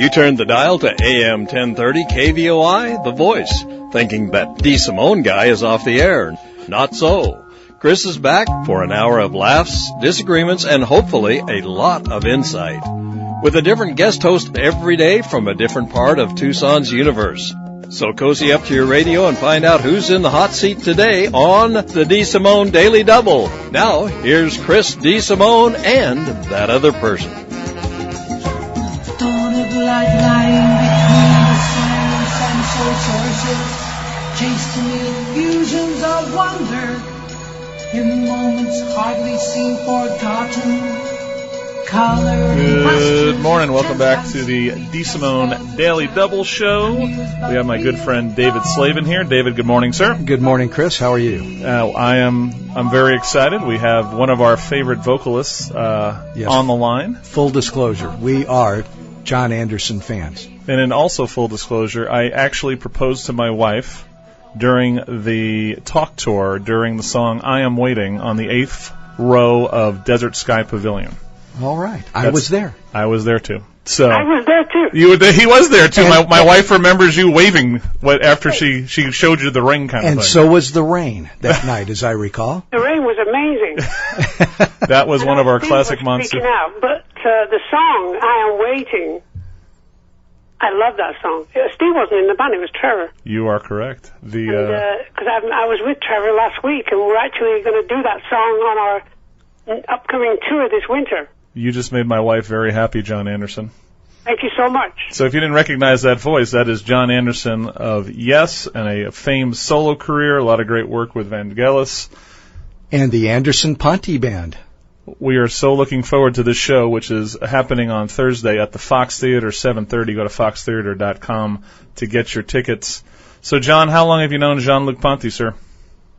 You turned the dial to AM 1030 KVOI, The Voice, thinking that D. Simone guy is off the air. Not so. Chris is back for an hour of laughs, disagreements, and hopefully a lot of insight. With a different guest host every day from a different part of Tucson's universe. So cozy up to your radio and find out who's in the hot seat today on the D. Simone Daily Double. Now, here's Chris D. Simone and that other person. Dawn of light lying between the silence and soul sources, chasing illusions of wonder, in moments hardly seen forgotten. Good morning. Welcome back to the D. Simone Daily Double Show. We have my good friend David Slavin here. David, good morning, sir. Good morning, Chris. How are you? I'm very excited. We have one of our favorite vocalists on the line. Full disclosure, we are John Anderson fans. And in also full disclosure, I actually proposed to my wife during the talk tour during the song I Am Waiting on the 8th row of Desert Sky Pavilion. All right. I was there. I was there, too. So I was there, too. He was there, too. My wife remembers you waving after she showed you the ring kind of thing. And so was the rain that night, as I recall. The rain was amazing. That was one of our classic monsters. But the song, I Am Waiting, I love that song. Steve wasn't in the band, it was Trevor. You are correct. Because I was with Trevor last week, and we're actually going to do that song on our upcoming tour this winter. You just made my wife very happy, John Anderson. Thank you so much. So if you didn't recognize that voice, that is John Anderson of Yes, and a famed solo career, a lot of great work with Vangelis. And the Anderson Ponte Band. We are so looking forward to this show, which is happening on Thursday at the Fox Theater, 7:30. Go to foxtheater.com to get your tickets. So, John, how long have you known Jean-Luc Ponty, sir?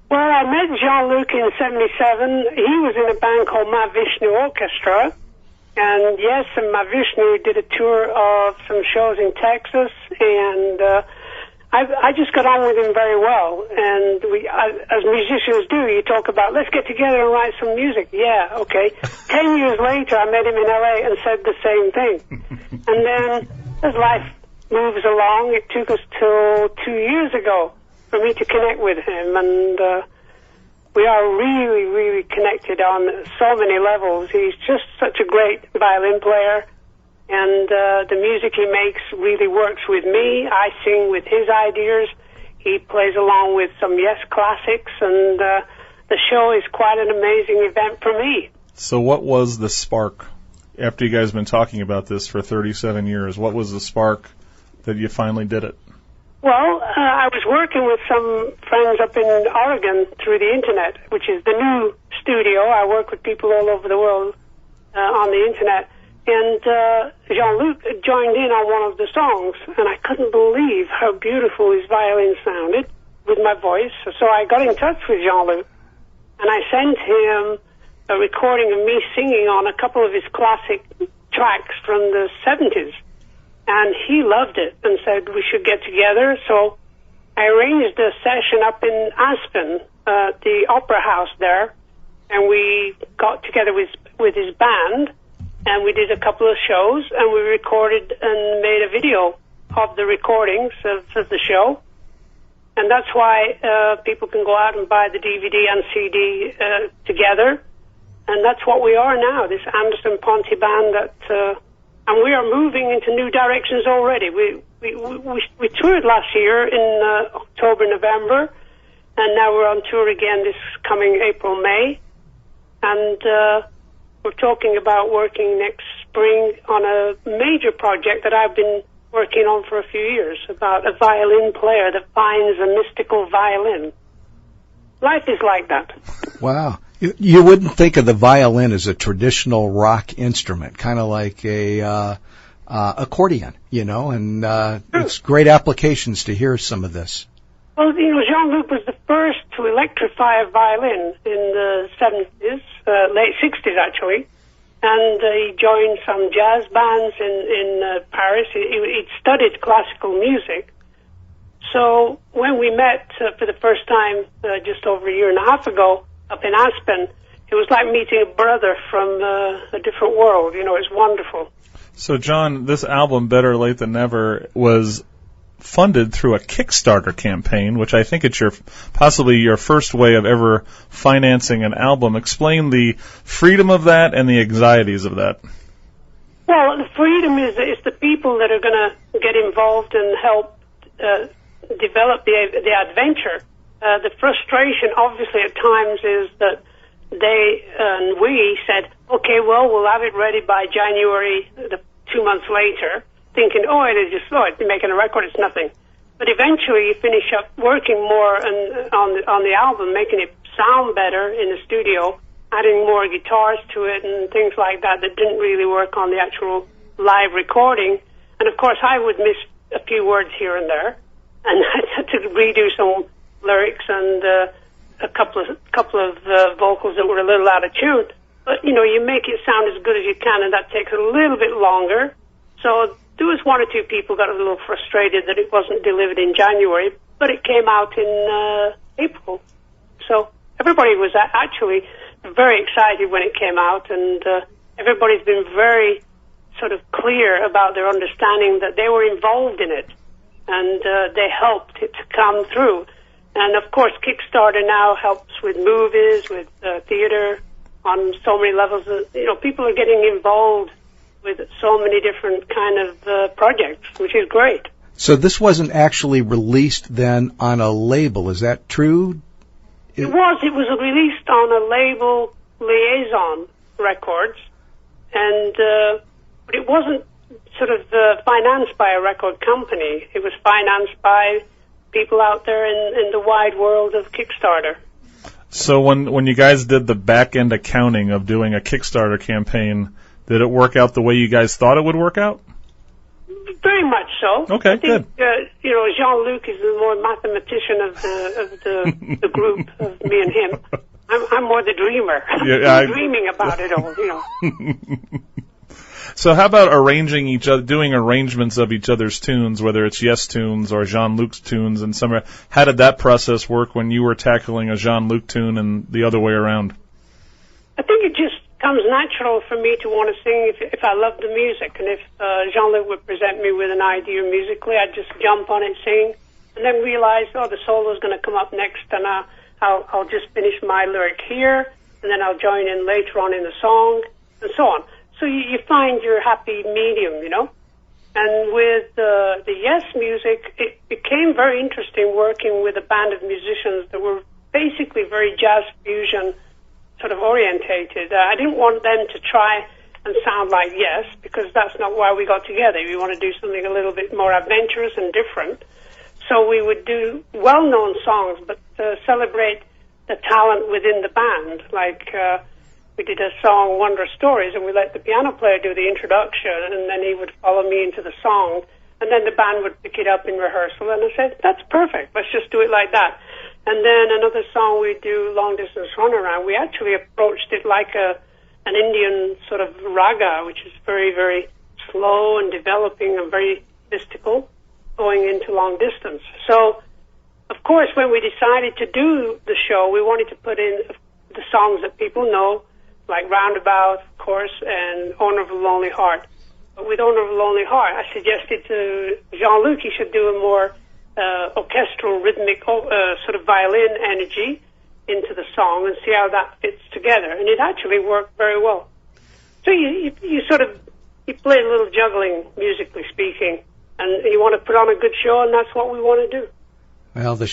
Well, I met Jean-Luc in '77. He was in a band called Mahavishnu Orchestra. And yes, Mahavishnu did a tour of some shows in Texas. And I just got on with him very well. And as musicians do, you talk about, let's get together and write some music. Yeah, okay. 10 years later, I met him in L.A. and said the same thing. And then as life moves along, it took us till 2 years ago for me to connect with him, and we are really, really connected on so many levels. He's just such a great violin player, and the music he makes really works with me. I sing with his ideas. He plays along with some Yes classics, and the show is quite an amazing event for me. So what was the spark, after you guys have been talking about this for 37 years, what was the spark that you finally did it? Well, I was working with some friends up in Oregon through the Internet, which is the new studio. I work with people all over the world on the Internet. And Jean-Luc joined in on one of the songs, and I couldn't believe how beautiful his violin sounded with my voice. So I got in touch with Jean-Luc, and I sent him a recording of me singing on a couple of his classic tracks from the 70s. And he loved it and said we should get together. So I arranged a session up in Aspen, the opera house there, and we got together with his band, and we did a couple of shows, and we recorded and made a video of the recordings of the show. And that's why people can go out and buy the DVD and CD together. And that's what we are now, this Anderson Ponte band that... and we are moving into new directions already. We toured last year in October, November, and now we're on tour again this coming April, May. And we're talking about working next spring on a major project that I've been working on for a few years, about a violin player that finds a mystical violin. Life is like that. Wow. You wouldn't think of the violin as a traditional rock instrument, kind of like a accordion, and it's great applications to hear some of this. Well, Jean-Luc was the first to electrify a violin in the 70s, late 60s actually, and he joined some jazz bands in Paris. He'd studied classical music. So when we met for the first time just over a year and a half ago, up in Aspen, it was like meeting a brother from a different world. It's wonderful. So, John, this album, Better Late Than Never, was funded through a Kickstarter campaign, which I think it's possibly your first way of ever financing an album. Explain the freedom of that and the anxieties of that. Well, the freedom is the people that are going to get involved and help develop the adventure. The frustration, obviously, at times is that they and we said, okay, well, we'll have it ready by January, 2 months later, thinking, it'd making a record, it's nothing. But eventually you finish up working more on the album, making it sound better in the studio, adding more guitars to it and things like that didn't really work on the actual live recording. And, of course, I would miss a few words here and there, and I had to redo some lyrics and a couple of vocals that were a little out of tune. But, you make it sound as good as you can, and that takes a little bit longer. So there was one or two people got a little frustrated that it wasn't delivered in January, but it came out in April. So everybody was actually very excited when it came out, and everybody's been very sort of clear about their understanding that they were involved in it, and they helped it to come through. And, of course, Kickstarter now helps with movies, with theater, on so many levels. People are getting involved with so many different kind of projects, which is great. So this wasn't actually released then on a label, is that true? It was released on a label, Liaison Records, and but it wasn't sort of financed by a record company. It was financed by people out there in the wide world of Kickstarter. So when you guys did the back-end accounting of doing a Kickstarter campaign, did it work out the way you guys thought it would work out? Very much so. Okay, I think, good. Jean-Luc is the more mathematician of the group, of me and him. I'm more the dreamer. Yeah, I'm dreaming about it all, So how about doing arrangements of each other's tunes, whether it's Yes tunes or Jean-Luc's tunes, and how did that process work when you were tackling a Jean-Luc tune and the other way around? I think it just comes natural for me to want to sing if I love the music, and if Jean-Luc would present me with an idea musically, I'd just jump on it, sing, and then realize, the solo's going to come up next, and I'll just finish my lyric here, and then I'll join in later on in the song, and so on. So you find your happy medium, And with the Yes music, it became very interesting working with a band of musicians that were basically very jazz fusion sort of orientated. I didn't want them to try and sound like Yes, because that's not why we got together. We want to do something a little bit more adventurous and different. So we would do well-known songs, but celebrate the talent within the band, like we did a song, Wondrous Stories, and we let the piano player do the introduction, and then he would follow me into the song, and then the band would pick it up in rehearsal, and I said, that's perfect, let's just do it like that. And then another song we do, Long Distance Runaround, we actually approached it like an Indian sort of raga, which is very, very slow and developing and very mystical, going into long distance. So, of course, when we decided to do the show, we wanted to put in the songs that people know, like Roundabout, of course, and Owner of a Lonely Heart. But with Owner of a Lonely Heart, I suggested to Jean-Luc he should do a more orchestral, rhythmic, sort of violin energy into the song and see how that fits together. And it actually worked very well. So you play a little juggling, musically speaking, and you want to put on a good show, and that's what we want to do. Well, the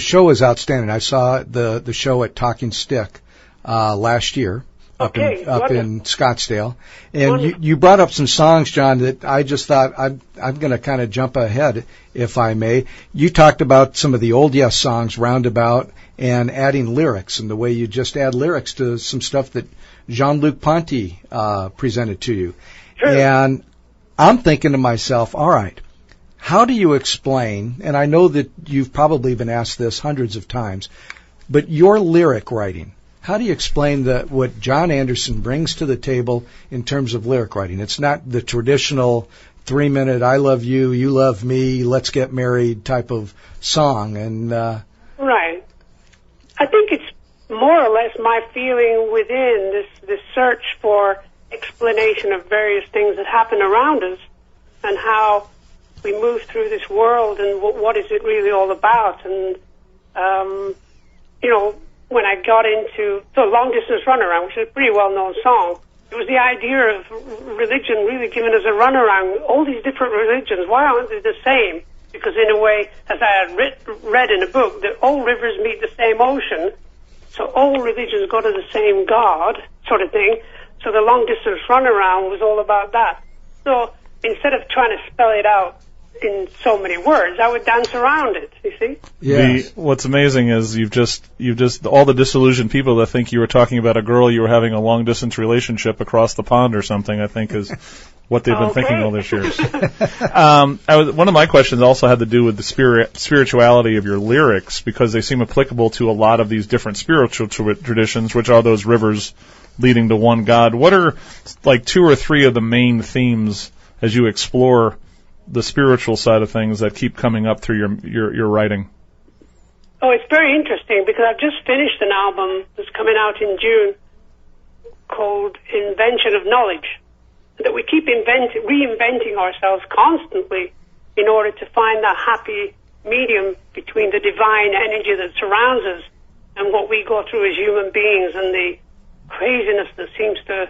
show is outstanding. I saw the show at Talking Stick last year. Up in Scottsdale. And you brought up some songs, John, that I just thought I'm going to kind of jump ahead, if I may. You talked about some of the old Yes songs, Roundabout, and adding lyrics, and the way you just add lyrics to some stuff that Jean-Luc Ponty presented to you. Sure. And I'm thinking to myself, all right, how do you explain, and I know that you've probably been asked this hundreds of times, but your lyric writing, how do you explain what John Anderson brings to the table in terms of lyric writing? It's not the traditional 3-minute, I love you, you love me, let's get married type of song. And right. I think it's more or less my feeling within this search for explanation of various things that happen around us and how we move through this world and what is it really all about. And, when I got into the Long Distance Runaround, which is a pretty well-known song, it was the idea of religion really giving us a runaround. All these different religions, why aren't they the same? Because in a way, as I had read in a book, that all rivers meet the same ocean, so all religions go to the same God, sort of thing. So the Long Distance Runaround was all about that. So instead of trying to spell it out in so many words, I would dance around it, you see? Yes. What's amazing is you've just all the disillusioned people that think you were talking about a girl you were having a long-distance relationship across the pond or something, I think is what they've been thinking all these years. One of my questions also had to do with the spirituality of your lyrics, because they seem applicable to a lot of these different spiritual traditions, which are those rivers leading to one God. What are like 2 or 3 of the main themes as you explore the spiritual side of things that keep coming up through your writing? Oh, it's very interesting because I've just finished an album that's coming out in June called Invention of Knowledge, that we keep reinventing ourselves constantly in order to find that happy medium between the divine energy that surrounds us and what we go through as human beings and the craziness that seems to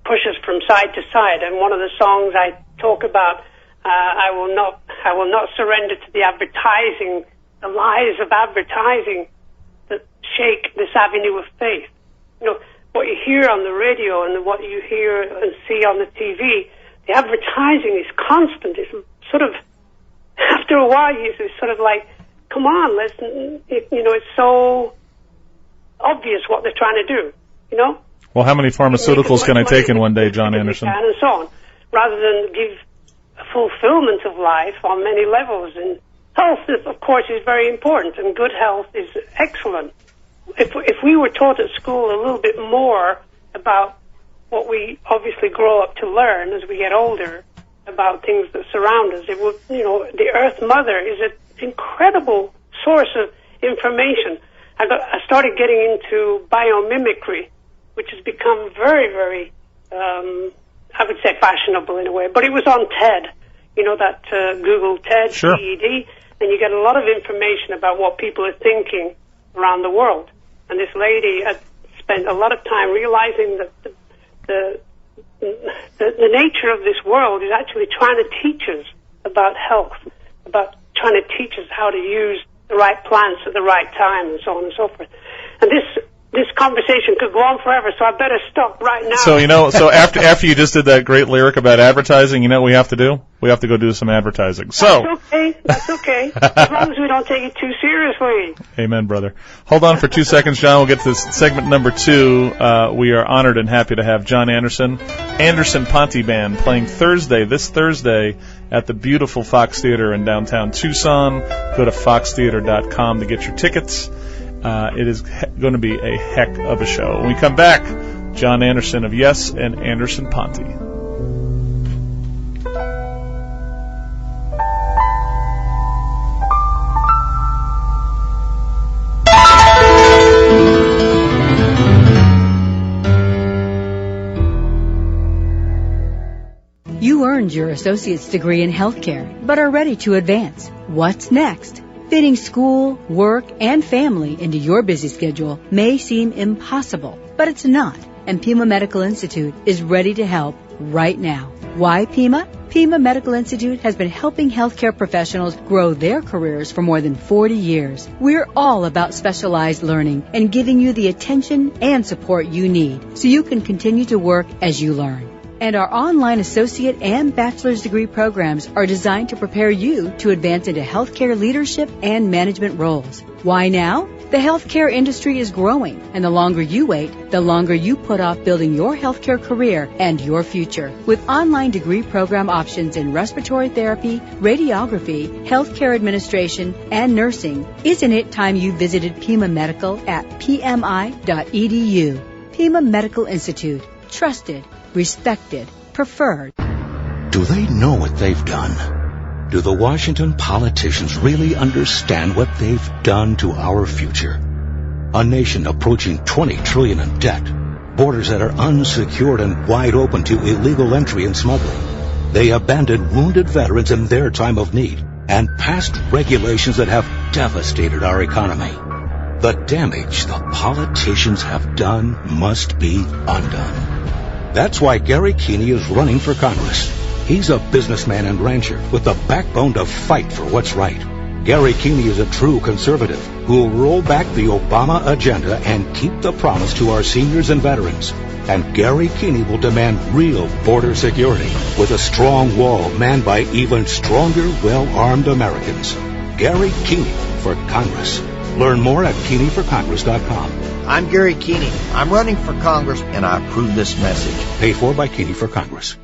push us from side to side. And one of the songs I talk about, I will not surrender to the advertising, the lies of advertising that shake this avenue of faith. What you hear on the radio and what you hear and see on the TV, the advertising is constant. It's sort of, after a while, it's sort of like, come on, it's so obvious what they're trying to do, Well, how many pharmaceuticals can I take in one day, John Anderson? And so on, rather than give a fulfillment of life on many levels. And health, of course, is very important, and good health is excellent. If we were taught at school a little bit more about what we obviously grow up to learn as we get older about things that surround us, it would, the Earth Mother is an incredible source of information. I started getting into biomimicry, which has become very, very, I would say fashionable in a way, but it was on TED, that Google TED, sure. TED, and you get a lot of information about what people are thinking around the world. And this lady had spent a lot of time realizing that the nature of this world is actually trying to teach us about health, about trying to teach us how to use the right plants at the right time, and so on and so forth. And this conversation could go on forever, so I better stop right now. So after you just did that great lyric about advertising, you know what we have to do? We have to go do some advertising. So That's okay. As long as we don't take it too seriously. Amen, brother. Hold on for 2 seconds, John. We'll get to this segment number 2. We are honored and happy to have John Anderson Ponte Band, playing this Thursday, at the beautiful Fox Theater in downtown Tucson. Go to foxtheater.com to get your tickets. It is going to be a heck of a show. When we come back, John Anderson of Yes and Anderson Ponte. You earned your associate's degree in healthcare, but are ready to advance. What's next? Fitting school, work, and family into your busy schedule may seem impossible, but it's not. And Pima Medical Institute is ready to help right now. Why Pima? Pima Medical Institute has been helping healthcare professionals grow their careers for more than 40 years. We're all about specialized learning and giving you the attention and support you need so you can continue to work as you learn. And our online associate and bachelor's degree programs are designed to prepare you to advance into healthcare leadership and management roles. Why now? The healthcare industry is growing, and the longer you wait, the longer you put off building your healthcare career and your future. With online degree program options in respiratory therapy, radiography, healthcare administration, and nursing, isn't it time you visited Pima Medical at pmi.edu? Pima Medical Institute. Trusted, respected, preferred. Do they know what they've done? Do the Washington politicians really understand what they've done to our future? A nation approaching $20 trillion in debt, borders that are unsecured and wide open to illegal entry and smuggling. They abandoned wounded veterans in their time of need and passed regulations that have devastated our economy. The damage the politicians have done must be undone. That's why Gary Keeney is running for Congress. He's a businessman and rancher with the backbone to fight for what's right. Gary Keeney is a true conservative who will roll back the Obama agenda and keep the promise to our seniors and veterans. And Gary Keeney will demand real border security with a strong wall manned by even stronger, well-armed Americans. Gary Keeney for Congress. Learn more at KeeneyForCongress.com. I'm Gary Keeney. I'm running for Congress, and I approve this message. Paid for by Keeney for Congress.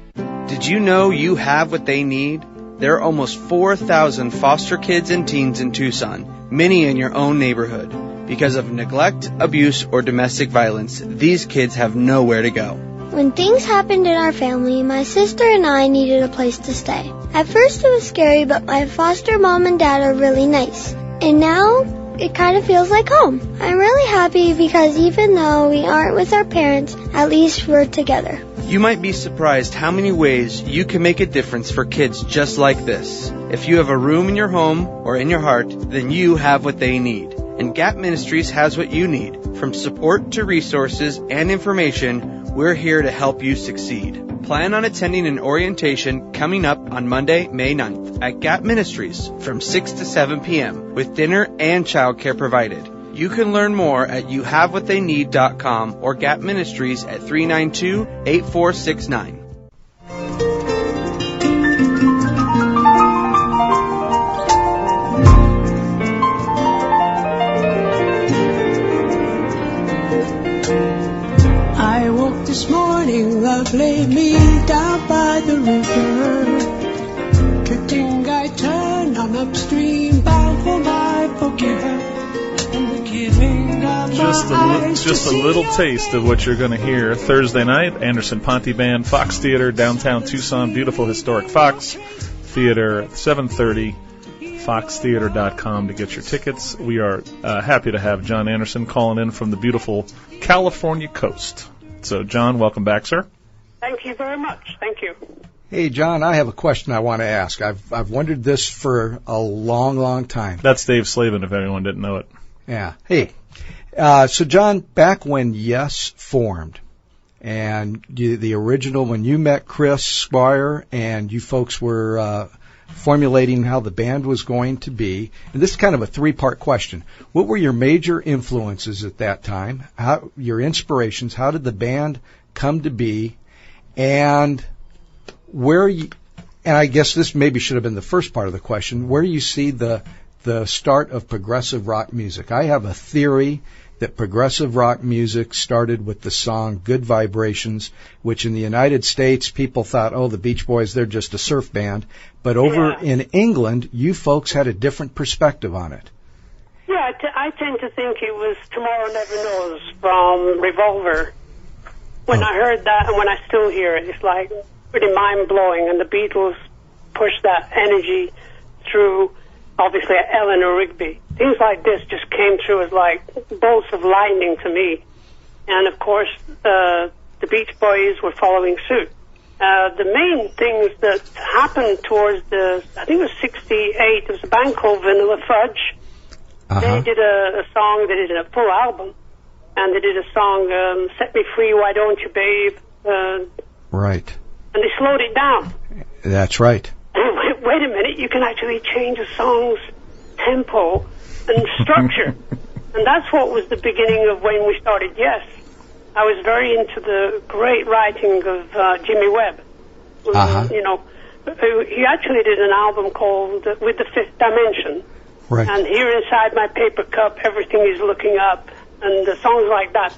Did you know you have what they need? There are almost 4,000 foster kids and teens in Tucson, many in your own neighborhood. Because of neglect, abuse, or domestic violence, these kids have nowhere to go. When things happened in our family, my sister and I needed a place to stay. At first it was scary, but my foster mom and dad are really nice. And now it kind of feels like home. I'm really happy because even though we aren't with our parents, at least we're together. You might be surprised how many ways you can make a difference for kids just like this. If you have a room in your home or in your heart, then you have what they need. And Gap Ministries has what you need. From support to resources and information, we're here to help you succeed. Plan on attending an orientation coming up on Monday, May 9th at Gap Ministries from 6 to 7 p.m. with dinner and childcare provided. You can learn more at youhavewhattheyneed.com or Gap Ministries at 392-8469. I woke this morning, love laid me down by the river. Drifting I turned on upstream, bound for my forgiver. Just a little taste of what you're going to hear Thursday night. Anderson Ponte Band, Fox Theater, downtown Tucson, beautiful historic Fox Theater, 7:30. FoxTheater.com to get your tickets. We are happy to have John Anderson calling in from the beautiful California coast. So, John, welcome back, sir. Thank you very much. Thank you. Hey, John, I have a question I want to ask. I've wondered this for a long, long time. That's Dave Slavin, if anyone didn't know it. Yeah. Hey, so John, back when Yes formed, and the original, when you met Chris Squire and you folks were formulating how the band was going to be, and this is kind of a three-part question. What were your major influences at that time? Your inspirations? How did the band come to be? And and I guess this maybe should have been the first part of the question, where do you see the start of progressive rock music? I have a theory that progressive rock music started with the song Good Vibrations, which in the United States people thought, oh, the Beach Boys, they're just a surf band. But over in England, you folks had a different perspective on it. Yeah, I tend to think it was Tomorrow Never Knows from Revolver. When I heard that, and when I still hear it, it's like pretty mind-blowing. And the Beatles pushed that energy through, obviously, Eleanor Rigby. Things like this just came through as like bolts of lightning to me. And, of course, the Beach Boys were following suit. The main things that happened towards I think it was 68, there was a band called Vanilla Fudge. They did a song, they did a full album, and they did a song, Set Me Free, Why Don't You, Babe? Right. And they slowed it down. That's right. Wait a minute, you can actually change a song's tempo and structure. And that's what was the beginning of when we started Yes. I was very into the great writing of Jimmy Webb. You know, he actually did an album called With the Fifth Dimension. Right. And Here Inside My Paper Cup, Everything Is Looking Up, and the songs like that.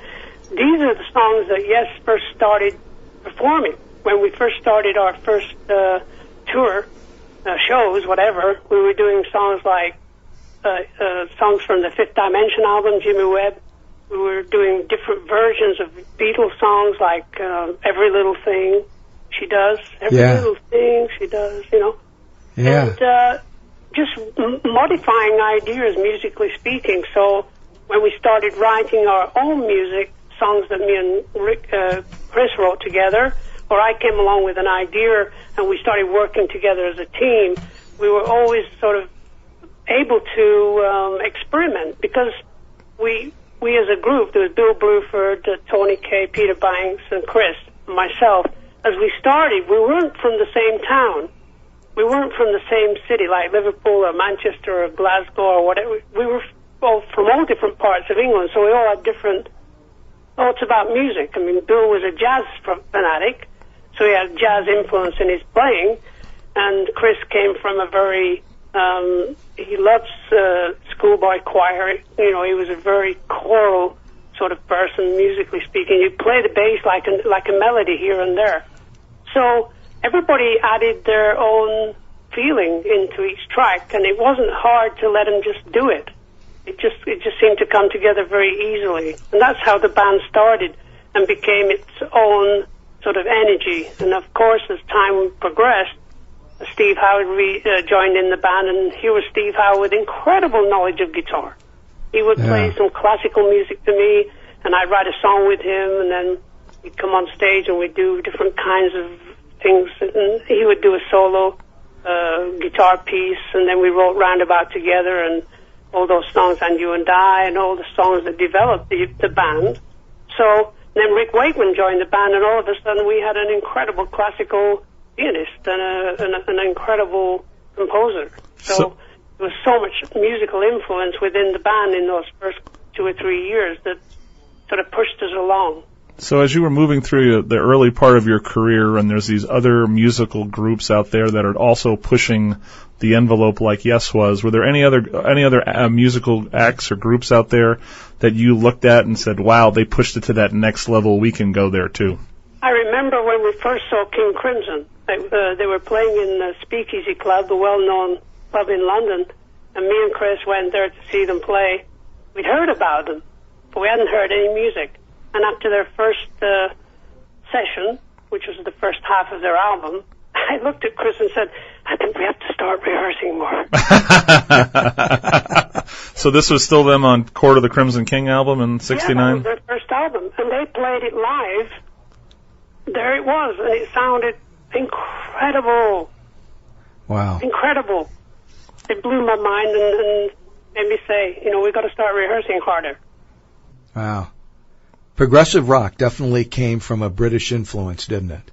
These are the songs that Yes first started performing. When we first started our first tour, shows, whatever, we were doing songs like songs from the Fifth Dimension album, Jimmy Webb. We were doing different versions of Beatles songs like Every Little Thing She Does, Every Little Thing She Does, you know. Yeah. And just modifying ideas, musically speaking. So when we started writing our own music, songs that me and Chris wrote together, or I came along with an idea and we started working together as a team, we were always sort of able to experiment, because we as a group, there was Bill Bruford, Tony Kay, Peter Banks, and Chris, and myself. As we started, we weren't from the same town. We weren't from the same city, like Liverpool or Manchester or Glasgow or whatever. We were all from all different parts of England, so we all had different thoughts about music. I mean, Bill was a jazz fanatic, so he had jazz influence in his playing, and Chris came from a very, he loves schoolboy choir. You know, he was a very choral sort of person, musically speaking. He'd play the bass like a melody here and there. So everybody added their own feeling into each track, and it wasn't hard to let them just do it. It just seemed to come together very easily, and that's how the band started and became its own sort of energy. And of course, as time progressed, Steve Howe joined in the band, and here was Steve Howe with incredible knowledge of guitar. He would play some classical music to me, and I'd write a song with him, and then he'd come on stage and we'd do different kinds of things, and he would do a solo guitar piece, and then we wrote Roundabout together, and all those songs, And You and I, and all the songs that developed the band. So then Rick Wakeman joined the band, and all of a sudden we had an incredible classical pianist and an incredible composer. So there was so much musical influence within the band in those first 2 or 3 years that sort of pushed us along. So as you were moving through the early part of your career, and there's these other musical groups out there that are also pushing the envelope like Yes was, were there any other musical acts or groups out there that you looked at and said, wow, they pushed it to that next level, we can go there too? I remember when we first saw King Crimson. They were playing in the Speakeasy Club, the well-known club in London, and me and Chris went there to see them play. We'd heard about them, but we hadn't heard any music. And after their first session, which was the first half of their album, I looked at Chris and said, I think we have to start rehearsing more. So this was still them on Court of the Crimson King album in '69? Yeah, that was their first album. And they played it live. There it was, and it sounded incredible. Wow. Incredible. It blew my mind and made me say, you know, we've got to start rehearsing harder. Wow. Progressive rock definitely came from a British influence, didn't it?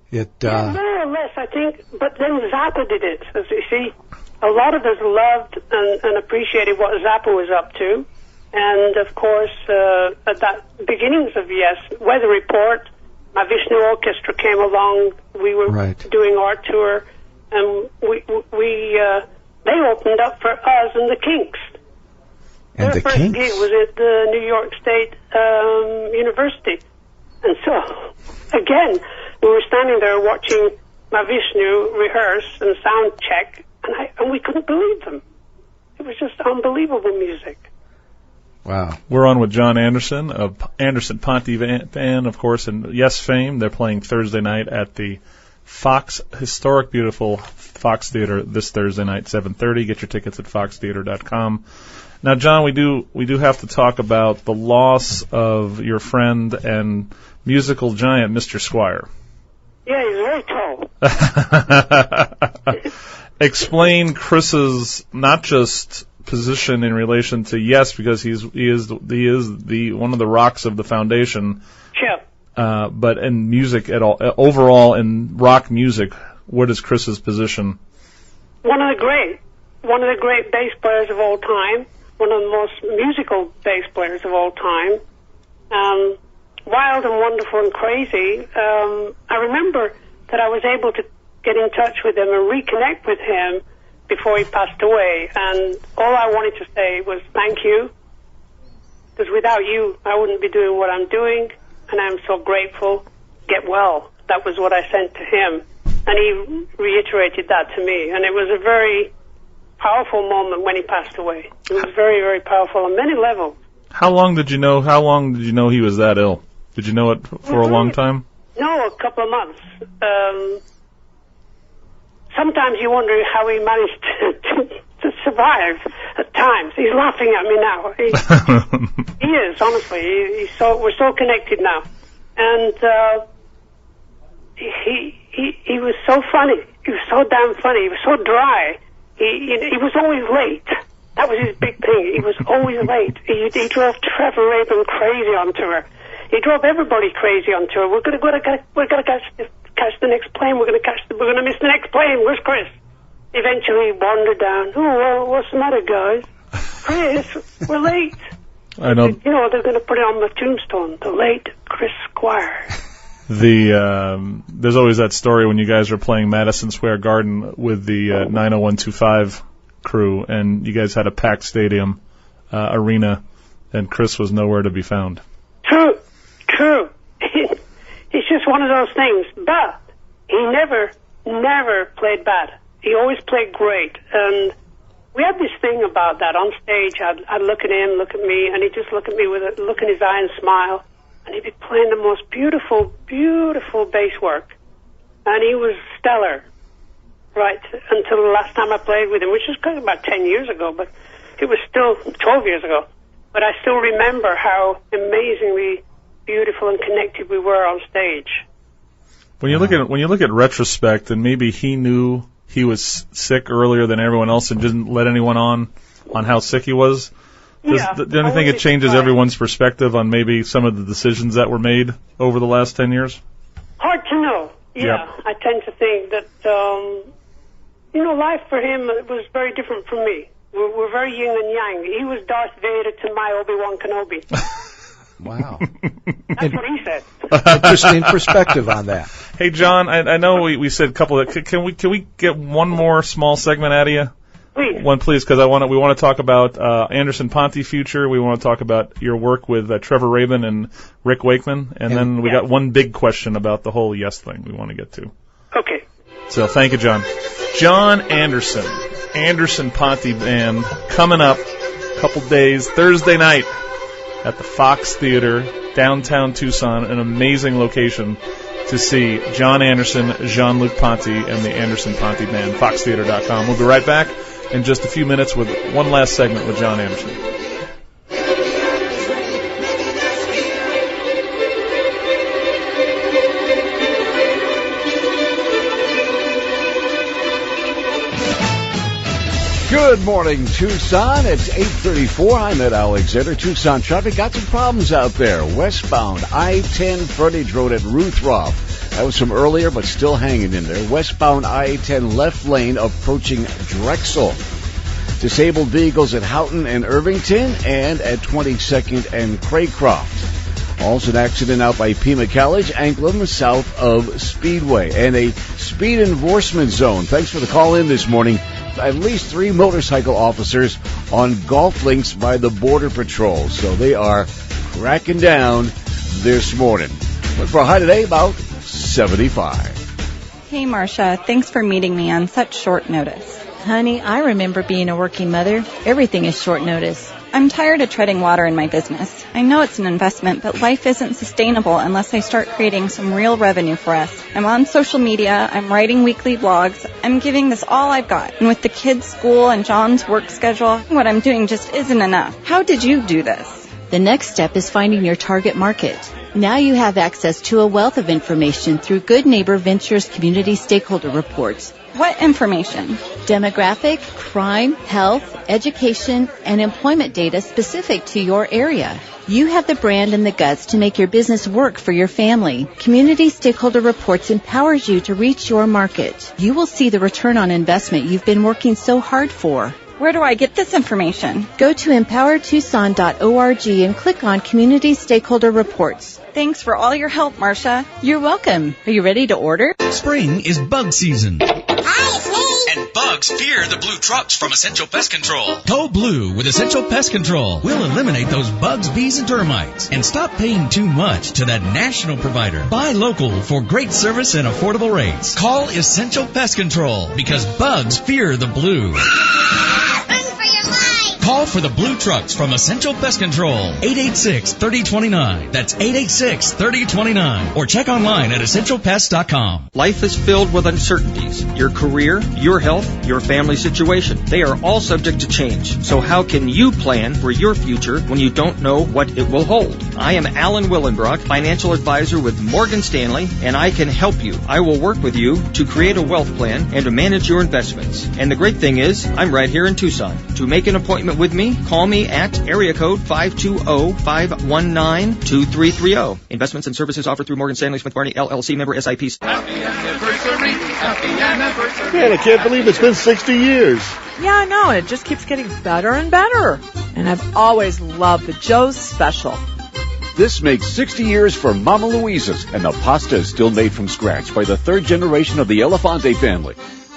Yeah, more or less, I think. But then Zappa did it. As you see, a lot of us loved and appreciated what Zappa was up to. And, of course, at that beginnings of Yes, Weather Report, my Vishnu Orchestra came along. We were doing our tour, and they opened up for us and the Kinks. And Their first gig was at the New York State University. And so, again, we were standing there watching Mahavishnu rehearse and sound check, and we couldn't believe them. It was just unbelievable music. Wow. We're on with John Anderson of Anderson Ponte Band, of course, and Yes fame. They're playing Thursday night at the historic, beautiful Fox Theater this Thursday night, 7:30. Get your tickets at foxtheater.com. Now, John, we do have to talk about the loss of your friend and musical giant, Mr. Squire. Yeah, he's very tall. Explain Chris's not just position in relation to Yes, because he is the one of the rocks of the foundation. Sure. But in music at all, overall in rock music, what is Chris's position? One of the great bass players of all time. One of the most musical bass players of all time. Wild and wonderful and crazy. I remember that I was able to get in touch with him and reconnect with him before he passed away. And all I wanted to say was thank you. Because without you, I wouldn't be doing what I'm doing. And I'm so grateful. Get well. That was what I sent to him. And he reiterated that to me. And it was a very powerful moment when he passed away. It was very, very powerful on many levels. How long did you know he was that ill? Did you know it for a long time? No, a couple of months. Sometimes you wonder how he managed to survive at times. He's laughing at me now. He is, honestly. We're so connected now. And he was so funny. He was so damn funny. He was so dry. He was always late. That was his big thing. He was always late. He drove Trevor Rabin crazy on tour. He drove everybody crazy on tour. We're gonna catch the next plane. We're gonna miss the next plane. Where's Chris? Eventually he wandered down. Oh, well, what's the matter, guys? Chris, we're late. I know. You know, they're gonna put it on the tombstone. The late Chris Squire. There's always that story when you guys are playing Madison Square Garden with the 90125 crew, and you guys had a packed stadium, arena, and Chris was nowhere to be found. True. It's just one of those things. But he never played bad. He always played great. And we had this thing about that on stage. I'd look at him, look at me, and he'd just look at me with a look in his eye and smile. And he'd be playing the most beautiful, beautiful bass work. And he was stellar, right, until the last time I played with him, which was about 10 years ago, but it was still 12 years ago. But I still remember how amazingly beautiful and connected we were on stage. When you look at retrospect, and maybe he knew he was sick earlier than everyone else and didn't let anyone on how sick he was. Don't you think it changes everyone's perspective on maybe some of the decisions that were made over the last 10 years? Hard to know. Yeah, yep. I tend to think that, life for him was very different from me. We're very yin and yang. He was Darth Vader to my Obi-Wan Kenobi. Wow. That's what he said. Interesting perspective on that. Hey, John, I know we said a couple of... Can we get one more small segment out of you? Please. One, please, because we want to talk about Anderson Ponte future. We want to talk about your work with Trevor Rabin and Rick Wakeman. And then we got one big question about the whole Yes thing we want to get to. Okay. So thank you, John. John Anderson, Anderson Ponte Band, coming up a couple days, Thursday night at the Fox Theater, downtown Tucson, an amazing location to see John Anderson, Jean-Luc Ponte, and the Anderson Ponte Band, foxtheater.com. We'll be right back in just a few minutes with one last segment with John Anderson. Good morning, Tucson. It's 8:34. I'm Ed Alexander. Tucson traffic got some problems out there. Westbound I-10 frontage road at Ruthroff. That was from earlier, but still hanging in there. Westbound I-10 left lane approaching Drexel. Disabled vehicles at Houghton and Irvington and at 22nd and Craycroft. Also an accident out by Pima College, Anklem, south of Speedway. And a speed enforcement zone. Thanks for the call in this morning. At least 3 motorcycle officers on golf links by the Border Patrol. So they are cracking down this morning. Look for a high today, about 75. Hey, Marcia. Thanks for meeting me on such short notice. Honey, I remember being a working mother. Everything is short notice. I'm tired of treading water in my business. I know it's an investment, but life isn't sustainable unless I start creating some real revenue for us. I'm on social media, I'm writing weekly blogs, I'm giving this all I've got. And with the kids' school and John's work schedule, what I'm doing just isn't enough. How did you do this? The next step is finding your target market. Now you have access to a wealth of information through Good Neighbor Ventures community stakeholder reports. What information? Demographic, crime, health, education, and employment data specific to your area. You have the brand and the guts to make your business work for your family. Community Stakeholder Reports empowers you to reach your market. You will see the return on investment you've been working so hard for. Where do I get this information? Go to empowertucson.org and click on Community Stakeholder Reports. Thanks for all your help, Marcia. You're welcome. Are you ready to order? Spring is bug season. Hi, it's me. And bugs fear the blue trucks from Essential Pest Control. Go blue with Essential Pest Control. We'll eliminate those bugs, bees, and termites. And stop paying too much to that national provider. Buy local for great service and affordable rates. Call Essential Pest Control because bugs fear the blue. Run for your life. Call for the blue trucks from Essential Pest Control. 886-3029. That's 886-3029. Or check online at essentialpest.com. Life is filled with uncertainties. Your career, your health, your family situation. They are all subject to change. So how can you plan for your future when you don't know what it will hold? I am Alan Willenbrock, financial advisor with Morgan Stanley, and I can help you. I will work with you to create a wealth plan and to manage your investments. And the great thing is, I'm right here in Tucson. To make an appointment with me, call me at area code 520-519-2330. Investments and services offered through Morgan Stanley Smith Barney, LLC, member SIPC. Happy anniversary, happy anniversary. Man, I can't believe it's been 60 years. Yeah, I know. It just keeps getting better and better. And I've always loved the Joe's Special. This makes 60 years for Mama Louisa's, and the pasta is still made from scratch by the third generation of the Elefante family.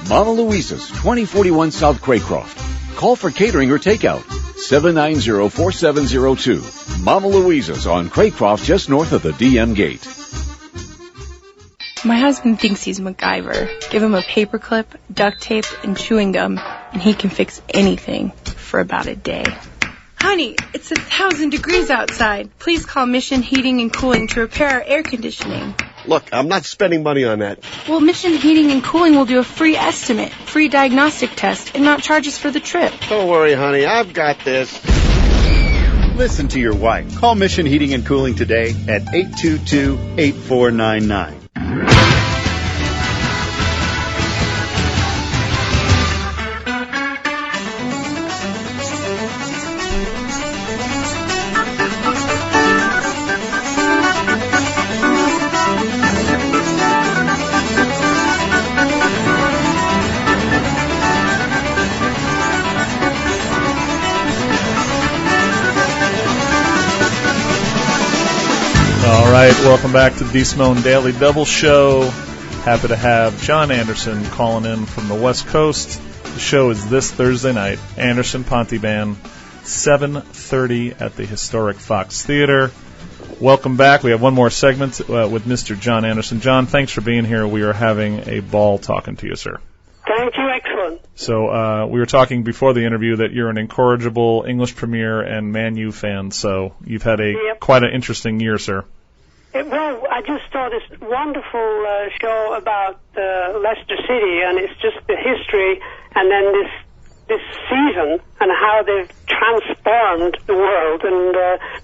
Mama Louisa's, 2041 South Craycroft. Call for catering or takeout, 790-4702. Mama Louisa's on Craycroft, just north of the DM gate. My husband thinks he's MacGyver. Give him a paperclip, duct tape, and chewing gum, and he can fix anything for about a day. Honey, it's 1,000 degrees outside. Please call Mission Heating and Cooling to repair our air conditioning. Look, I'm not spending money on that. Well, Mission Heating and Cooling will do a free estimate, free diagnostic test, and not charge us for the trip. Don't worry, honey. I've got this. Listen to your wife. Call Mission Heating and Cooling today at 822-8499. All right, welcome back to the D. Simone Daily Double Show. Happy to have John Anderson calling in from the West Coast. The show is this Thursday night, Anderson Ponte Band, 7:30 at the historic Fox Theater. Welcome back. We have one more segment with Mr. John Anderson. John, thanks for being here. We are having a ball talking to you, sir. Thank you. Excellent. So we were talking before the interview that you're an incorrigible English Premier and Man U fan, so you've had quite an interesting year, sir. Well, I just saw this wonderful show about Leicester City, and it's just the history, and then this season, and how they've transformed the world, and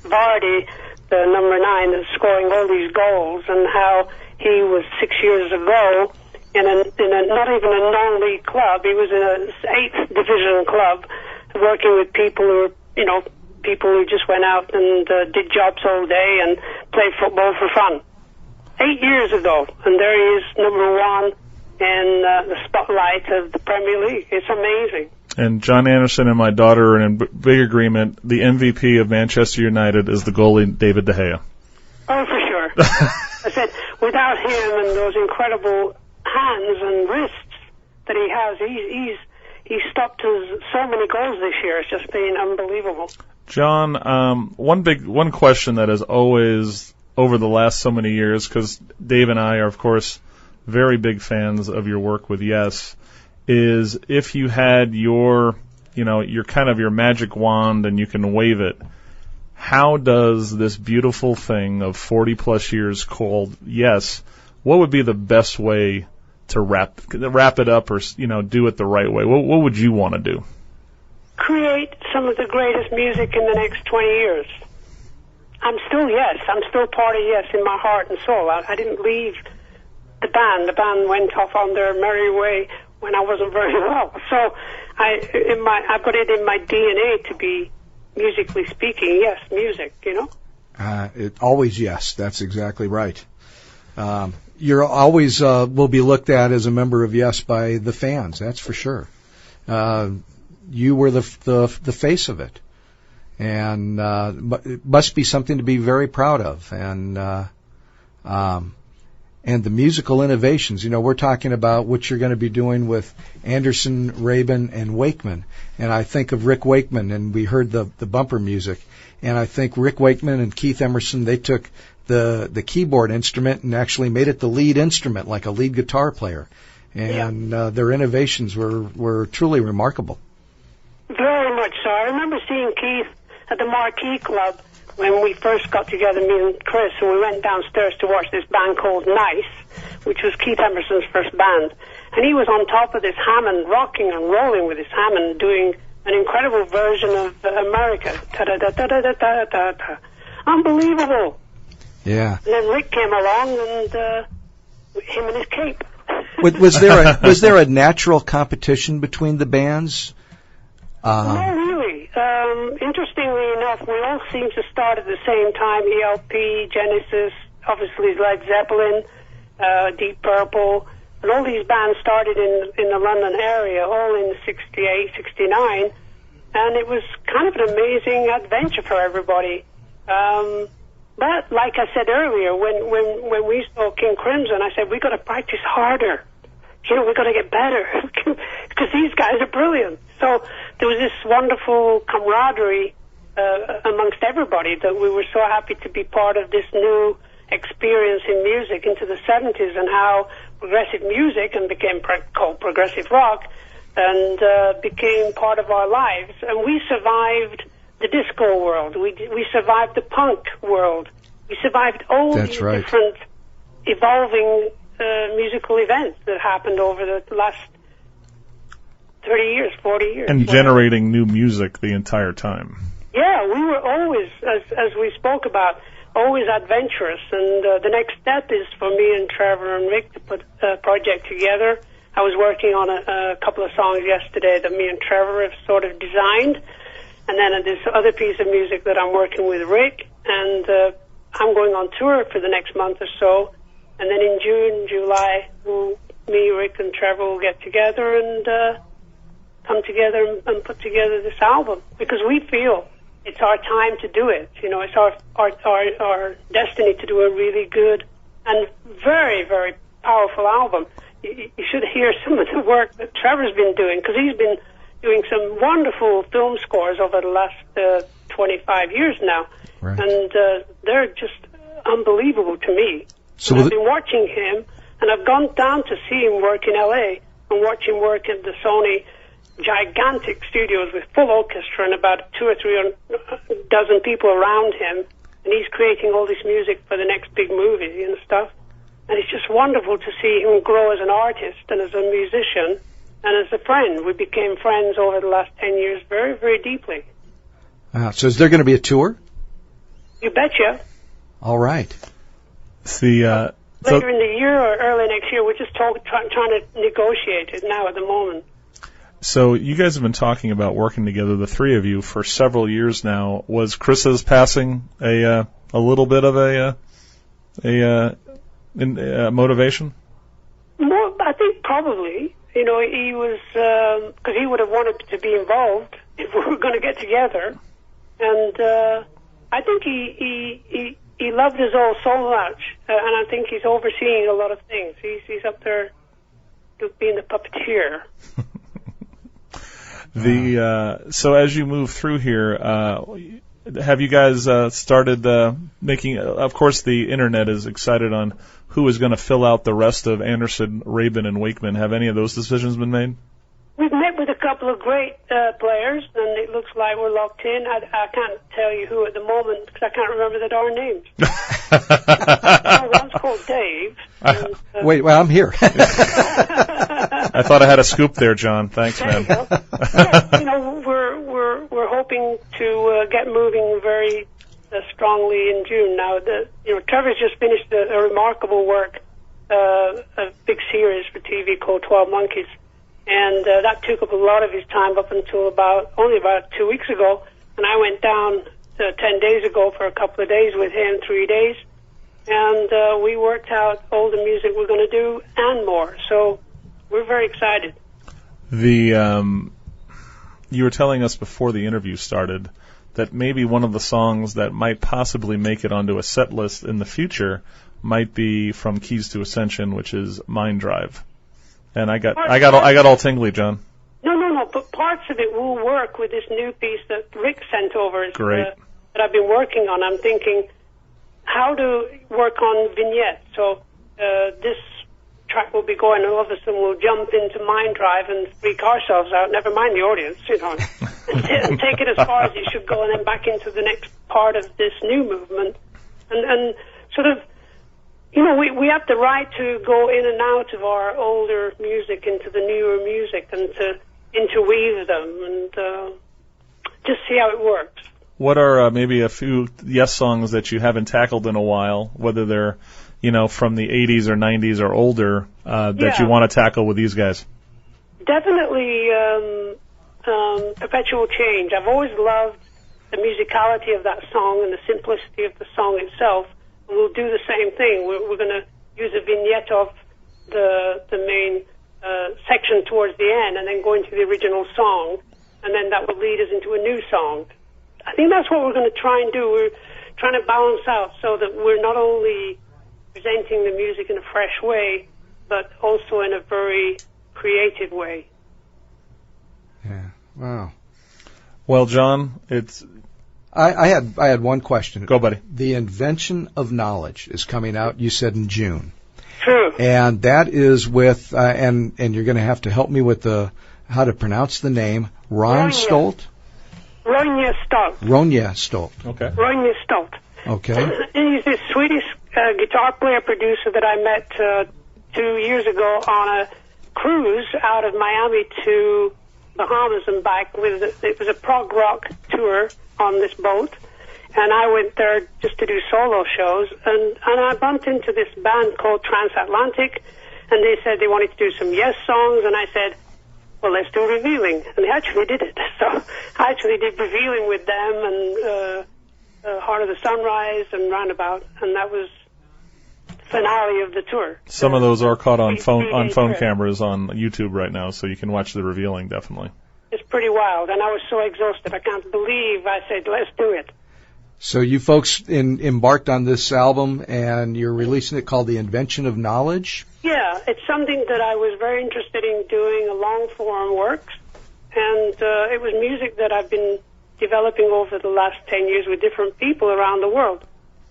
Vardy, the number 9, is scoring all these goals, and how he was 6 years ago in a not even a non-league club. He was in a 8th division club, working with people who were, people who just went out and did jobs all day and played football for fun. 8 years ago, and there he is, number 1 in the spotlight of the Premier League. It's amazing. And John Anderson and my daughter are in big agreement. The MVP of Manchester United is the goalie, David De Gea. Oh, for sure. I said, without him and those incredible hands and wrists that he has, he's stopped so many goals this year. It's just been unbelievable. John, one question that has always, over the last so many years, because Dave and I are, of course, very big fans of your work with Yes, is if you had your kind of your magic wand and you can wave it, how does this beautiful thing of 40 plus years called Yes, what would be the best way to wrap it up or, do it the right way? What would you want to do? Create some of the greatest music in the next 20 years. I'm still Yes. I'm still part of Yes in my heart and soul. I didn't leave the band. The band went off on their merry way when I wasn't very well. So I've got it in my DNA to be, musically speaking, Yes, music, Always Yes. That's exactly right. You're always will be looked at as a member of Yes by the fans. That's for sure. You were the face of it, and it must be something to be very proud of. And the musical innovations. We're talking about what you're going to be doing with Anderson, Rabin, and Wakeman. And I think of Rick Wakeman, and we heard the bumper music. And I think Rick Wakeman and Keith Emerson, they took the keyboard instrument and actually made it the lead instrument, like a lead guitar player. And their innovations were truly remarkable. Very much so. I remember seeing Keith at the Marquee Club when we first got together, me and Chris, and we went downstairs to watch this band called Nice, which was Keith Emerson's first band. And he was on top of this Hammond, rocking and rolling with his Hammond, doing an incredible version of America. Ta-da-da-da-da-da-da-da. Unbelievable. Yeah. And then Rick came along, and him and his cape. Was there a natural competition between the bands? No, really. Interestingly enough, we all seem to start at the same time. ELP, Genesis, obviously Led Zeppelin, Deep Purple, and all these bands started in the London area, all in 68, 69, and it was kind of an amazing adventure for everybody. But like I said earlier, when we saw King Crimson, I said, we got to practice harder. You know, we got to get better because these guys are brilliant. So there was this wonderful camaraderie amongst everybody that we were so happy to be part of this new experience in music into the 70s, and how progressive music and became called progressive rock and became part of our lives. And we survived the disco world. We survived the punk world. We survived all these different evolving musical events that happened over the last 30 years, 40 years. And generating new music the entire time. Yeah, we were always, as we spoke about, always adventurous. And the next step is for me and Trevor and Rick to put a project together. I was working on a couple of songs yesterday that me and Trevor have sort of designed. And then this other piece of music that I'm working with Rick. And I'm going on tour for the next month or so. And then in June, July, me, Rick, and Trevor will get together and come together and put together this album, because we feel it's our time to do it. You know, it's our destiny to do a really good and very, very powerful album. You should hear some of the work that Trevor's been doing, because he's been doing some wonderful film scores over the last 25 years now. Right. And they're just unbelievable to me. So I've been watching him, and I've gone down to see him work in L.A. and watch him work at the Sony gigantic studios with full orchestra and about 2 or 3 dozen people around him, and he's creating all this music for the next big movie and stuff. And it's just wonderful to see him grow as an artist and as a musician and as a friend. We became friends over the last 10 years very, very deeply. So is there going to be a tour? You betcha. All right. Later in the year or early next year, we're just trying to negotiate it now at the moment. So you guys have been talking about working together, the three of you, for several years now. Was Chris's passing a little bit of a motivation? More, I think probably. You know, he was, because he would have wanted to be involved if we were going to get together. And I think he loved us all so much, and I think he's overseeing a lot of things. He's up there being the puppeteer. So as you move through here, have you guys started making? Of course, the internet is excited on who is going to fill out the rest of Anderson, Rabin, and Wakeman. Have any of those decisions been made? We've met with a couple of great players, and it looks like we're locked in. I can't tell you who at the moment, because I can't remember the darn names. One's called Dave. And, wait, well, I'm here. I thought I had a scoop there, John. Thanks, man. Yeah, you know, we're hoping to get moving very strongly in June. Now, Trevor's just finished a remarkable work, a big series for TV called 12 Monkeys. And that took up a lot of his time up until only about 2 weeks ago. And I went down 10 days ago for a couple of days with him, 3 days. And we worked out all the music we're going to do and more. So we're very excited. You were telling us before the interview started that maybe one of the songs that might possibly make it onto a set list in the future might be from Keys to Ascension, which is Mind Drive. And I got all tingly, John. No, but parts of it will work with this new piece that Rick sent over. Great. That I've been working on. I'm thinking how to work on vignettes. So this track will be going, and all of a sudden we'll jump into Mind Drive and freak ourselves out. Never mind the audience, you know. and take it as far as it should go, and then back into the next part of this new movement. And sort of, you know, we have the right to go in and out of our older music into the newer music and to interweave them and just see how it works. What are maybe a few Yes songs that you haven't tackled in a while, whether they're, you know, from the 80s or 90s or older, that you want to tackle with these guys? Definitely Perpetual Change. I've always loved the musicality of that song and the simplicity of the song itself. And we'll do the same thing. We're going to use a vignette of the main section towards the end and then go into the original song, and then that will lead us into a new song. I think that's what we're going to try and do. We're trying to balance out so that we're not only presenting the music in a fresh way, but also in a very creative way. Yeah. Wow. Well, John, it's... I had one question. Go, buddy. The Invention of Knowledge is coming out, you said, in June. True. And that is with, and you're going to have to help me with how to pronounce the name, Ron Stolt? Ronja Stolt. Ronja Stolt. Okay. Ronja Stolt. Okay. He's this Swedish guitar player producer that I met 2 years ago on a cruise out of Miami to Bahamas and back. It was a prog rock tour on this boat, and I went there just to do solo shows, and I bumped into this band called Transatlantic, and they said they wanted to do some Yes songs, and I said, well, let's do Revealing, and they actually did it. So I actually did Revealing with them, and Heart of the Sunrise and Roundabout, and that was the finale of the tour. Some of those are caught on phone cameras on YouTube right now, so you can watch the Revealing, definitely. It's pretty wild, and I was so exhausted. I can't believe I said, let's do it. So you folks embarked on this album, and you're releasing it called The Invention of Knowledge? Yeah, it's something that I was very interested in doing, a long-form works, and it was music that I've been developing over the last 10 years with different people around the world,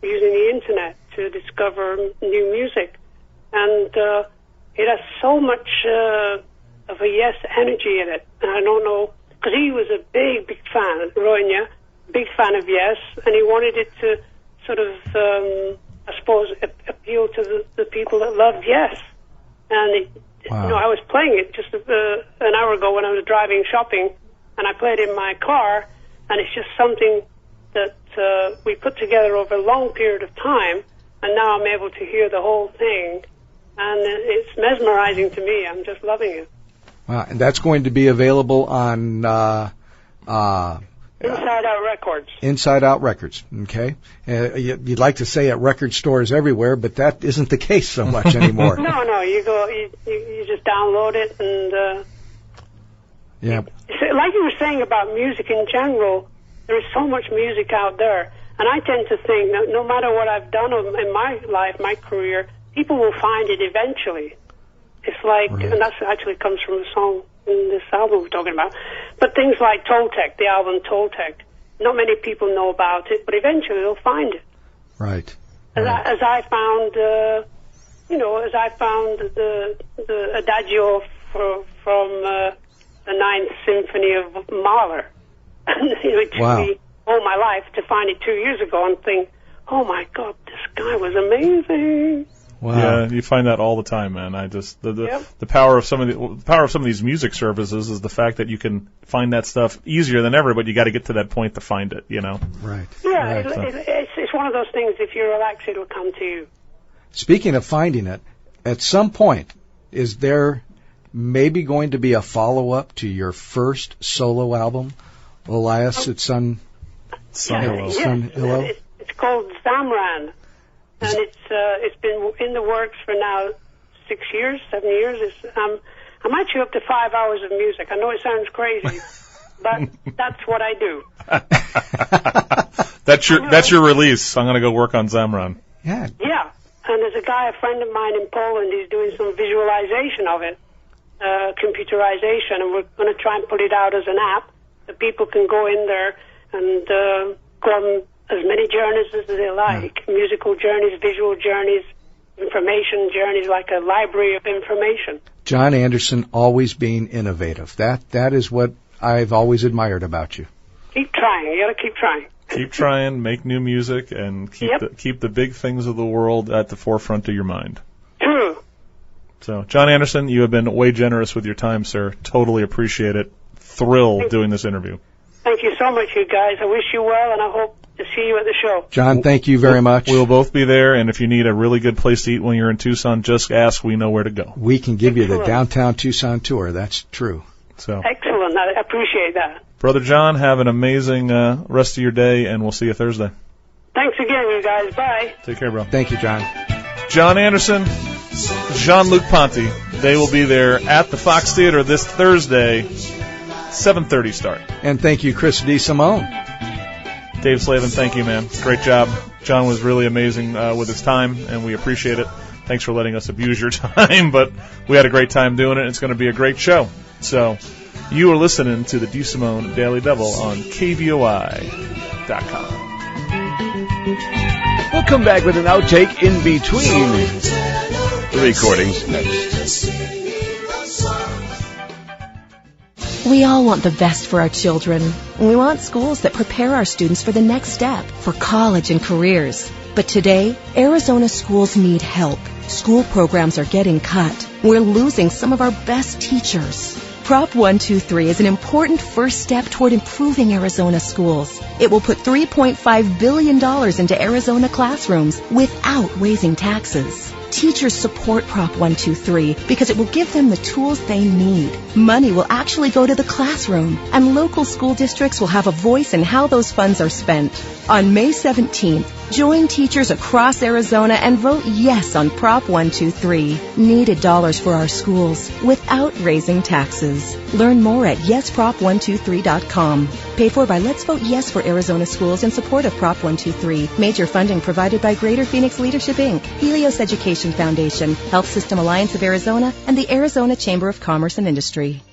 using the Internet to discover new music. And it has so much of a Yes energy in it. And I don't know, because he was a big fan, Ronja, big fan of Yes, and he wanted it to sort of, I suppose, appeal to the people that loved Yes. And, you know, I was playing it just an hour ago when I was driving shopping, and I played it in my car, and it's just something that we put together over a long period of time, and now I'm able to hear the whole thing, and it's mesmerizing to me. I'm just loving it. Wow, and that's going to be available on Inside Out Records. Inside Out Records, okay. You'd like to say at record stores everywhere, but that isn't the case so much anymore. No, you just download it, and yeah. Like you were saying about music in general, there is so much music out there, and I tend to think that no matter what I've done in my life, my career, people will find it eventually. It's like, and that actually comes from the song in this album we're talking about. But things like Toltec, the album Toltec, not many people know about it, but eventually they'll find it. Right. As I found, as I found the Adagio from the Ninth Symphony of Mahler. It took me all my life to find it 2 years ago and think, oh my God, this guy was amazing. Wow. Yeah, you find that all the time, man. I just the power of some of these music services is the fact that you can find that stuff easier than ever, but you got to get to that point to find it, you know. Right. Yeah, it's one of those things. If you relax, it'll come to you. Speaking of finding it, at some point, is there maybe going to be a follow-up to your first solo album, Elias at Sun Illo? It's called Zamran. And it's been in the works for now 7 years. I'm actually up to 5 hours of music. I know it sounds crazy, but that's what I do. That's your release. I'm going to go work on Zamran. Yeah. Yeah. And there's a friend of mine in Poland, he's doing some visualization of it, computerization, and we're going to try and put it out as an app that people can go in there and go on as many journeys as they like, musical journeys, visual journeys, information journeys, like a library of information. John Anderson always being innovative. That is what I've always admired about you. Keep trying. You got to keep trying. Keep trying, make new music, and keep the big things of the world at the forefront of your mind. True. So, John Anderson, you have been way generous with your time, sir. Totally appreciate it. Thrilled doing this interview. Thank you so much, you guys. I wish you well, and I hope to see you at the show. John, thank you very much. We'll both be there, and if you need a really good place to eat when you're in Tucson, just ask. We know where to go. We can give you the downtown Tucson tour. That's true. So excellent. I appreciate that. Brother John, have an amazing rest of your day, and we'll see you Thursday. Thanks again, you guys. Bye. Take care, bro. Thank you, John. John Anderson, Jean-Luc Ponty. They will be there at the Fox Theater this Thursday, 7:30 start. And thank you, Chris DeSimone. Dave Slavin, thank you, man. Great job. John was really amazing with his time, and we appreciate it. Thanks for letting us abuse your time, but we had a great time doing it. It's going to be a great show. So you are listening to the DeSimone Daily Double on KVOI.com. We'll come back with an outtake in between the recordings next. We all want the best for our children. We want schools that prepare our students for the next step, for college and careers. But today, Arizona schools need help. School programs are getting cut. We're losing some of our best teachers. Prop 123 is an important first step toward improving Arizona schools. It will put $3.5 billion into Arizona classrooms without raising taxes. Teachers support Prop 123 because it will give them the tools they need. Money will actually go to the classroom, and local school districts will have a voice in how those funds are spent. On May 17th, join teachers across Arizona and vote yes on Prop 123. Needed dollars for our schools without raising taxes. Learn more at yesprop123.com. Paid for by Let's Vote Yes for Arizona Schools in support of Prop 123. Major funding provided by Greater Phoenix Leadership, Inc., Helios Education Foundation, Health System Alliance of Arizona, and the Arizona Chamber of Commerce and Industry.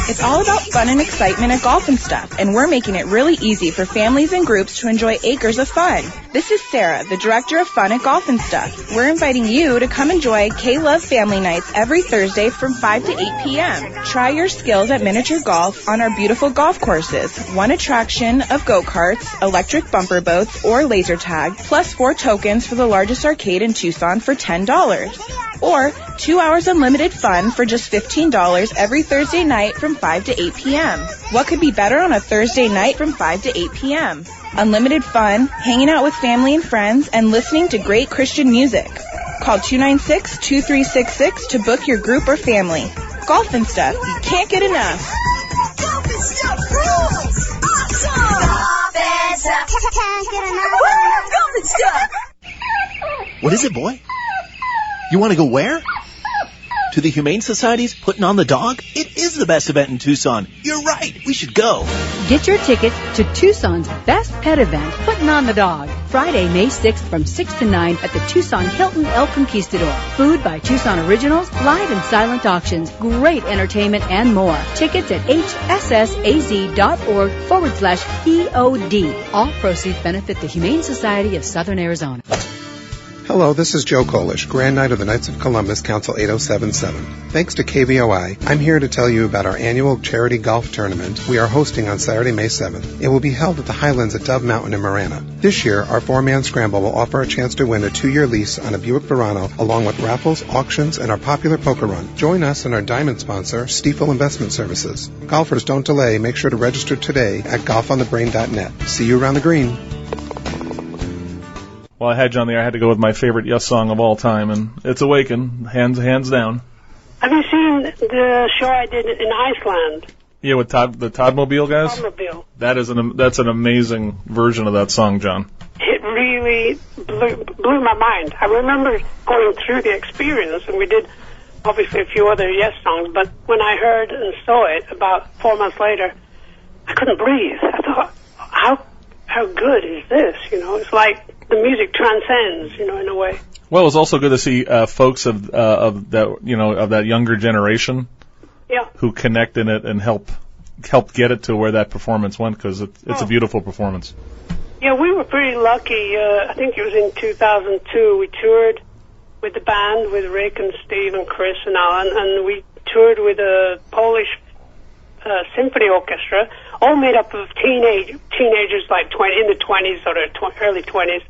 It's all about fun and excitement at Golf and Stuff, and we're making it really easy for families and groups to enjoy acres of fun. This is Sarah, the Director of Fun at Golf and Stuff. We're inviting you to come enjoy K-Love Family Nights every Thursday from 5 to 8 p.m. Try your skills at miniature golf on our beautiful golf courses. One attraction of go-karts, electric bumper boats, or laser tag, plus 4 tokens for the largest arcade in Tucson for $10. Or 2 hours unlimited fun for just $15 every Thursday night from 5 to 8 p.m. What could be better on a Thursday night from 5 to 8 p.m.? Unlimited fun, hanging out with family and friends, and listening to great Christian music. Call 296-2366 to book your group or family. Golf and Stuff. You can't get enough. Golf and Stuff rules! Awesome! Golf and Stuff. Can't get enough. Golf and Stuff. What is it, boy? You want to go where? To the Humane Society's Putting on the Dog? It is the best event in Tucson. You're right. We should go. Get your tickets to Tucson's best pet event, Putting on the Dog. Friday, May 6th from 6 to 9 at the Tucson Hilton El Conquistador. Food by Tucson Originals, live and silent auctions, great entertainment, and more. Tickets at hssaz.org/POD. All proceeds benefit the Humane Society of Southern Arizona. Hello, this is Joe Kolish, Grand Knight of the Knights of Columbus, Council 8077. Thanks to KVOI, I'm here to tell you about our annual charity golf tournament we are hosting on Saturday, May 7th. It will be held at the Highlands at Dove Mountain in Marana. This year, our 4-man scramble will offer a chance to win a 2-year lease on a Buick Verano, along with raffles, auctions, and our popular poker run. Join us and our diamond sponsor, Stiefel Investment Services. Golfers, don't delay. Make sure to register today at golfonthebrain.net. See you around the green. Well, I had you on the air. I had to go with my favorite Yes song of all time, and it's Awaken, hands down. Have you seen the show I did in Iceland? Yeah, with the Toddmobile guys? Toddmobile. That's an amazing version of that song, John. It really blew my mind. I remember going through the experience, and we did obviously a few other Yes songs, but when I heard and saw it about 4 months later, I couldn't breathe. I thought, how good is this? You know, it's like the music transcends, you know, in a way. Well, it was also good to see folks of that younger generation, who connected it and helped get it to where that performance went, because it's a beautiful performance. Yeah, we were pretty lucky. I think it was in 2002. We toured with the band, with Rick and Steve and Chris and Alan, and we toured with a Polish symphony orchestra, all made up of teenagers like in the 20s or early 20s,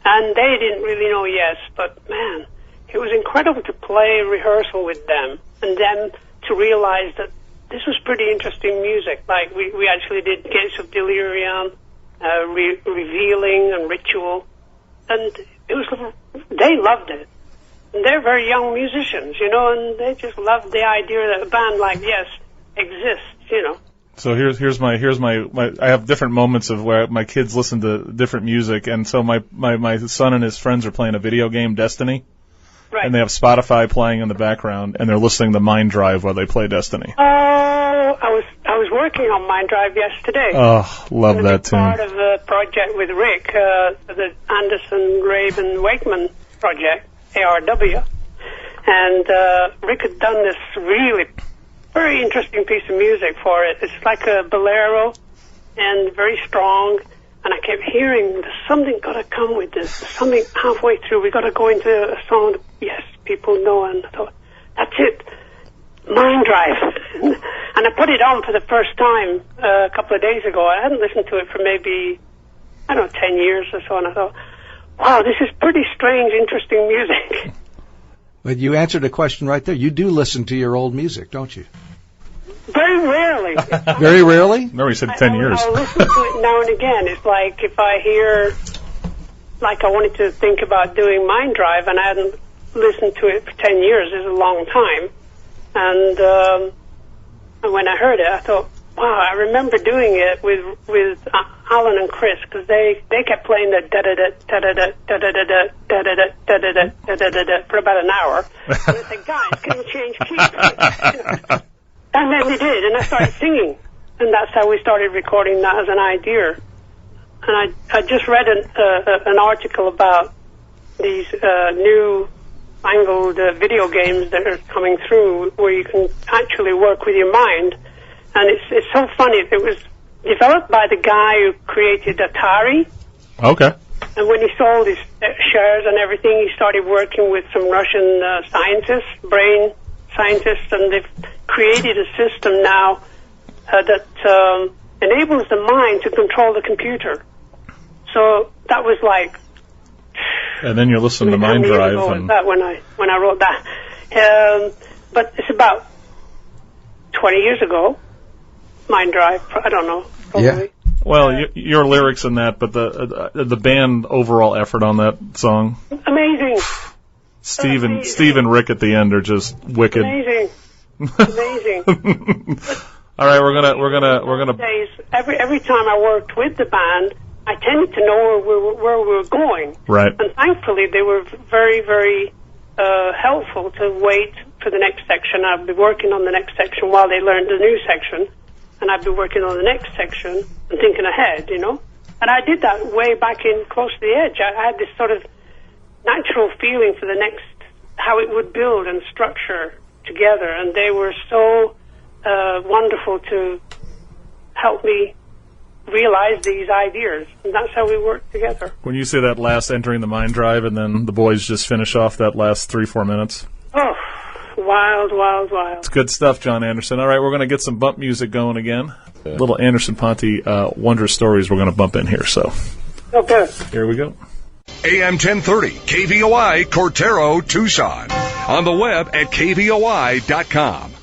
and they didn't really know yes, but man, it was incredible to play rehearsal with them, and then to realize that this was pretty interesting music. Like we actually did Gates of Delirium, Revealing and Ritual, and they loved it. And they're very young musicians, and they just loved the idea that a band like Yes exists, So here's my I have different moments of where my kids listen to different music, and so my son and his friends are playing a video game, Destiny. Right. And they have Spotify playing in the background, and they're listening to Mind Drive while they play Destiny. Oh, I was working on Mind Drive yesterday. Oh, love that tune. Part of the project with Rick, the Anderson, Raven, Wakeman project, ARW, and Rick had done this really very interesting piece of music for it. It's like a bolero, and very strong. And I kept hearing, there's something got to come with this. There's something halfway through. We got to go into a song that, yes, people know. And I thought, that's it, Mind Drive. And I put it on for the first time a couple of days ago. I hadn't listened to it for maybe, 10 years or so. And I thought, wow, this is pretty strange, interesting music. But you answered a question right there. You do listen to your old music, don't you? Very rarely. Very rarely? No, he said 10 years. I'll listen to it now and again. It's like if I hear, like I wanted to think about doing Mind Drive, and I hadn't listened to it for 10 years. It's a long time. And when I heard it, I thought, wow, I remember doing it with Alan and Chris, because they kept playing the da-da-da, da-da-da, da-da-da, da-da-da, da-da-da, da-da-da for about an hour. And I said, guys, can you change keys? And then they did, and I started singing, and that's how we started recording that as an idea. And I just read an article about these new fangled video games that are coming through, where you can actually work with your mind, and it's so funny. It was developed by the guy who created Atari. Okay. And when he sold his shares and everything, he started working with some Russian brain scientists, and they've created a system now that enables the mind to control the computer. So that was like... And then you're listening to Mind Drive. And that when I wrote that. But it's about 20 years ago, Mind Drive, I don't know, probably. Yeah. Well, your lyrics in that, but the band overall effort on that song. Amazing. Steve and Rick at the end are just wicked. Amazing. All right, we're gonna. Every time I worked with the band, I tended to know where we were going. Right. And thankfully, they were very, very helpful to wait for the next section. I'd be working on the next section while they learned the new section, and I'd be working on the next section and thinking ahead, And I did that way back in Close to the Edge. I had this sort of natural feeling for the next, how it would build and structure together, and they were so wonderful to help me realize these ideas, and that's how we worked together. When you say that last entering the Mind Drive, and then the boys just finish off that last 3-4 minutes. Oh, wild, wild, wild. It's good stuff, John Anderson. All right, we're going to get some bump music going again. Little Anderson Ponte Wondrous Stories we're going to bump in here, so. Okay. Here we go. AM 1030, KVOI, Cortero, Tucson. On the web at KVOI.com.